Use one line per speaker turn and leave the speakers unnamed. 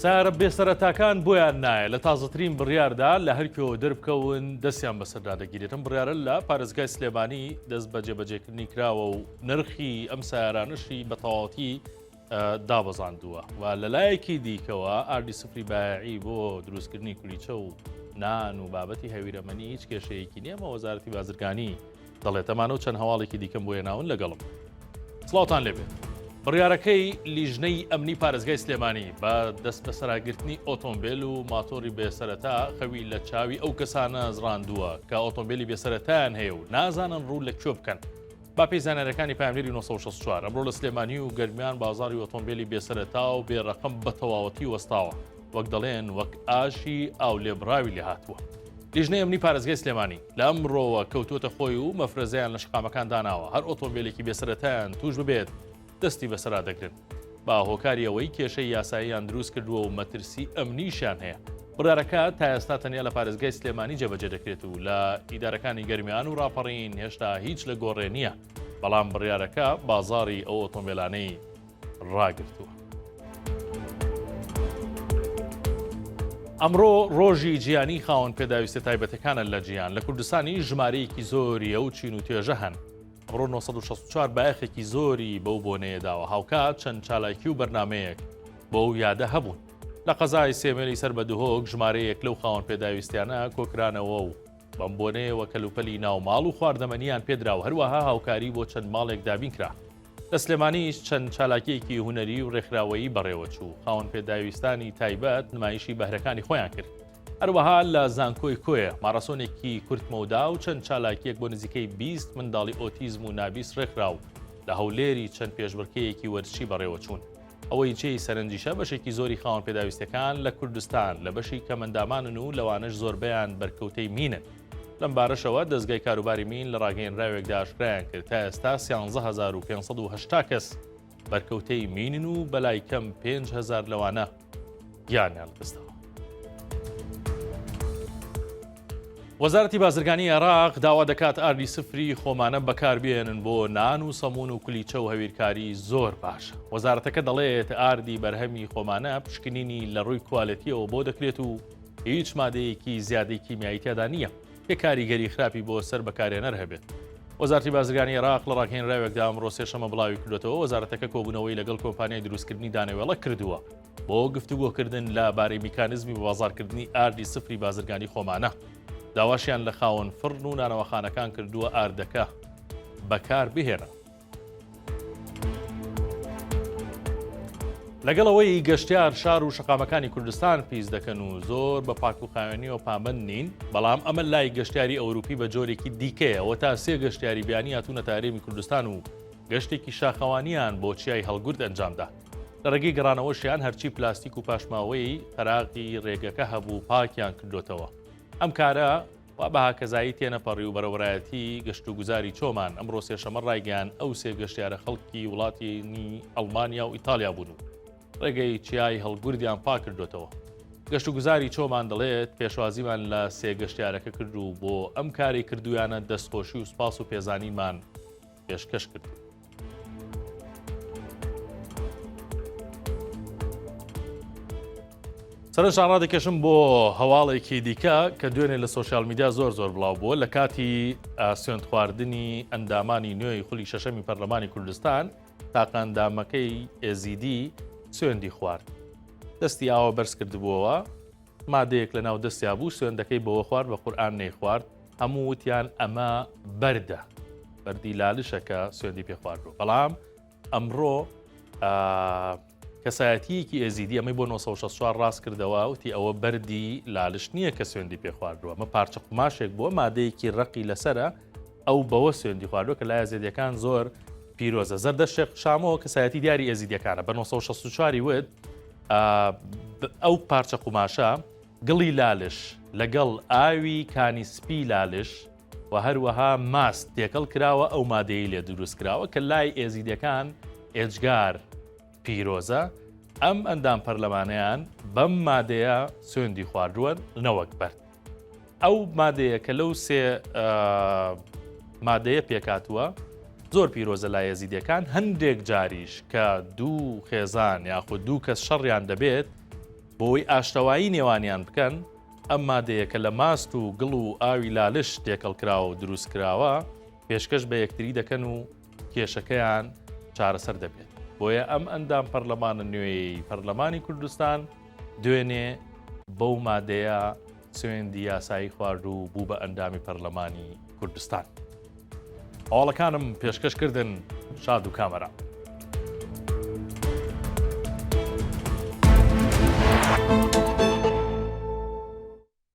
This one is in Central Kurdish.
سارە بێسەرەتاکان بۆیان نایە لە تازەترین بڕیاردا لە هەرکەوە دەربکەون دەستیان بەسەردا دەگیرێتم بڕیارە لە پارێزگای سلێمانی دەست بە جێبەجێکردنی کراوە و نرخی ئەم سیارانشی بە تەواوەتی دابەزاندووە و لەلایەکی دیکەوە ئاردی سفری بایعی بۆ دروستکردنی کولیچە و نان و بابەتی هەویرەمەنی هیچ کێشەیەکی نییە ئەمە وەزارەتی بازرگانی دەڵێت ئەمانە و چەند هەواڵێکی دیکەم بۆ هێناون لەگەڵم. سڵاوتان لێبێت. بڕیارەکەی لیژنەی ئەمنی پارێزگای سلێمانی بە دەست بەسەراگرتنی ئۆتۆمبیل و ماتۆری بێسەرەتا خەوی لە چاوی ئەو کەسانە زڕاندووە کە ئۆتۆمبیلی بێسەرەتایان هەیە و نازانن ڕوو لە کوێ بکەن. باپی زانەرەکانی پامێری 1964 ئەمڕۆ لە سلێمانی و گەرمیان بازاری ئۆتۆمبیلی بێسەرەتا و بێڕەقەم بە تەواوەتی وەستاوە وەک دەڵێن وەک ئاشی ئاو لێبراوی لێ هاتووە. لیژنەی ئەمنی پارێزگای سلێمانی لە ئەمڕۆوە کەوتوتە خۆی و مەفرەزەیان لە شقامەکان داناوە هەر ئۆتۆمبیلێکی بێسەرەتایان توش ببێت دەستی بەسەرا دەگرن با هۆکاری ئەوەی کێشەی یاساییان دروست کردووە و مەترسی ئەمنیشیان هەیە. بڕیارەکە تا ئێستا تەنیا لە پارێزگای سلێمانی جێبەجێ دەکرێت و لە ئیدارەکانی گەرمیان و ڕاپەڕین هێشتا هیچ لە گۆڕێ نییە، بەڵام بڕیارەکە بازاڕی ئەو ئۆتۆمبیلانەی ڕاگرتووە. ئەمڕۆ ڕۆژی جیانی خاوەن پێداویستە تایبەتەکانە لە جیان لە کوردستانی ژمارەیەکی زۆریە و چین و توێژە هەن. ئەمڕۆ 1964 بایەخێکی زۆری بەو بۆنەیەداوە هاوکات چەند چالاکی و بەرنمەیەک بۆ ئەو یادە هەبوون. لە قەزای سێمێری سەر بە دوهۆک ژمارەیەک لەو خاوەن پێداویستیانە کۆکرانەوە و بەم بۆنەیەوە کەلوپەلی ناوماڵ و خواردەمەنیان پێدراوە هەروەها هاوکاری بۆ چەند ماڵێک دابین کرا. لە سلێمانیش چەند چالاکیەکی هونەری و ڕێکخراوەیی بەڕێوە چوو خاوەن پێداویستانی تایبەت نمایشی بەهرەکانی خۆیان کرد. هەروەها لە زانکۆی کۆیە مارەسۆنێکی کورتمەودا و چەند چالاکیەک بۆ نزیکەی 20 منداڵی ئۆتیزم و نابیست ڕێکراو لە هەولێری چەند پێشبڕکەیەکی وەرزشی بەڕێوە چوون. ئەوەی جێی سەرنجیشە بەشێکی زۆری خاوەن پێداویستەکان لە کوردستان لە بەشی کەمەندامانن و لەوانش زۆربەیان بەرکەوتەی مینن. لەم بارەشەوە دەستگای کاروباری مین لە ڕاگەیەنراوێکدا ئاشکرایان کرد تا ئێستا 13580 کەس بەرکەوتەی مینن و بەلای کەم 5000 لەوانە گیانیان بستەوە. وەزارەتی بازرگانی عێراق داوا دەکات ئاردی سفری خۆمانە بەکاربێنن بۆ نان و سەمون و کولیچە و هەویرکاری زۆر باشە. وەزارەتەکە دەڵێت ئاردی بەرهەمی خۆمانە پشکنینی لە ڕووی کوالەتیەوە بۆ دەکرێت و هیچ مادەیەکی زیادەی کیمیایی تێدا نییە پێ کاریگەری خراپی بۆ سەر بەکارێنەر هەبێت. وەزارەتی بازرگانی عێراق لە ڕاگەیەنراوێکدا ئەمڕۆ سێشەمە بڵاوی کردوێتەوە وەزارەتەکە کۆبوونەوەی لەگەڵ کۆمپانیای دروستکردنی دانەوێڵە کردووە بۆ گفتوگۆکردن لەبارەی میکانیزمی بازاڕکردنی ئاردی سفری بازرگانی خۆمانە. داواشیان لە خاوەن فڕن و نانەوەخانەکان کردووە ئاردەکە بەکار بهێنە. لەگەڵەوەی گەشتیار شار و شەقامەکانی کوردستان پیس دەکەن و زۆر بە پاکوخاوێنیەوە پامەند نین، بەڵام ئەمە لای گەشتیاری ئەوروپی بە جۆرێکی دیکەیەوە تا سێ گەشتیاری بیانی هاتوونە تارێمی کوردستان و گەشتێکی شاخەوانیان بۆ چیای هەڵگورد ئەنجامدا. لە ڕێگەی گەڕانەوەشیان هەرچی پلاستیک و پاشماوەی قەراقی ڕێگەکە هەبوو پاکیان کردوتەوە. ئەم کارە بە هاکەزایی تێنەپەڕی و بەرەوڕایەتی گەشت و گوزاری چۆمان ئەمڕۆ سێشەمە ڕایگەیان ئەو سێ گەشتیارە خەڵکی وڵاتینی ئەڵمانیا و ئیتالیا بوون و ڕێگەی چیای هەڵگوردیان پاک کردوتەوە. گەشت و گوزاری چۆمان دەڵێت پێشوازیمان لە سێ گەشتیارەکە کرد و بۆ ئەم کاری کردویانە دەستخۆشی و سپاس و پێزانیمان پێشکەش کرد. سەرنجان ڕادەکەشم بۆ هەواڵێکی دیکە کە دوێنێ لە سۆشیال میدیا زۆر بڵاو بووە لە کاتی سوێند خواردنی ئەندامانی نوێی خولی شەشەمی پەرلەمانی کوردستان تاقە ئەندامەکەی ئێزیدی سوێندی خوارد. دەستی ئاوە بەرز کردبووەوە، مادەیەک لە ناو دەستیا بوو، سوێندەکەی بەوە خوارد بە قورئان نەیخوارد. هەموو وتیان ئەمە بەردە، بەردی لالشەکە سوێندی پێ خواردبوو. بەڵام ئەمڕۆ کەسایەتیەکی ئێزیدی ئەمەی بۆ 1964 ڕاست کردەوە وتی ئەوە بەردی لالش نییە کە سوێندی پێ خواردووە، ئەمە پارچە قماشێک بووە مادەیەکی ڕقی لەسرە ئەو بەوە سوێندی خواردووە کە لای ئێزیدیەکان زۆر پیرۆزە. زەردە شێخ شامۆ کەسایەتی دیاری ئێزیدیەکانە بە 1964 وت ئەو پارچە قماشە گڵی لالش لەگەڵ ئاوی کانی سپی لالش و هەروەها ماست تێکەڵ کراوە ئەو مادەی لێ دروست کراوە کە لای ئێزیدیەکان ئێجگار پیرۆزە. ئەم ئەندام پەرلەمانەیان بەم مادەیە سوێندی خواردووە نەوەک بەرد. ئەو مادەیە کە لەو سێ مادەیە پێکاتووە زۆر پیرۆزە لای ئێزیدیەکان، هەندێک جاریش کە دوو خێزان یاخود دوو کەس شەڕیان دەبێت بۆ بۆی ئاشتەوایی نێوانیان بکەن ئەم مادەیە کە لە ماست و گڵ و ئاوی لالش تێکەڵکراوە و دروستکراوە پێشکەش بە یەکتری دەکەن و کێشەکەیان چارەسەر دەبێت. بۆیە ئەم ئەندام پەرلەمانە نوێی پەرلەمانی کوردستان دوێنێ بەو مادەیە سوێندی یاسایی خوارد و بوو بە ئەندامی پەرلەمانی کوردستان. هەواڵەکانم پێشکەشکردن شاد و کامەرە.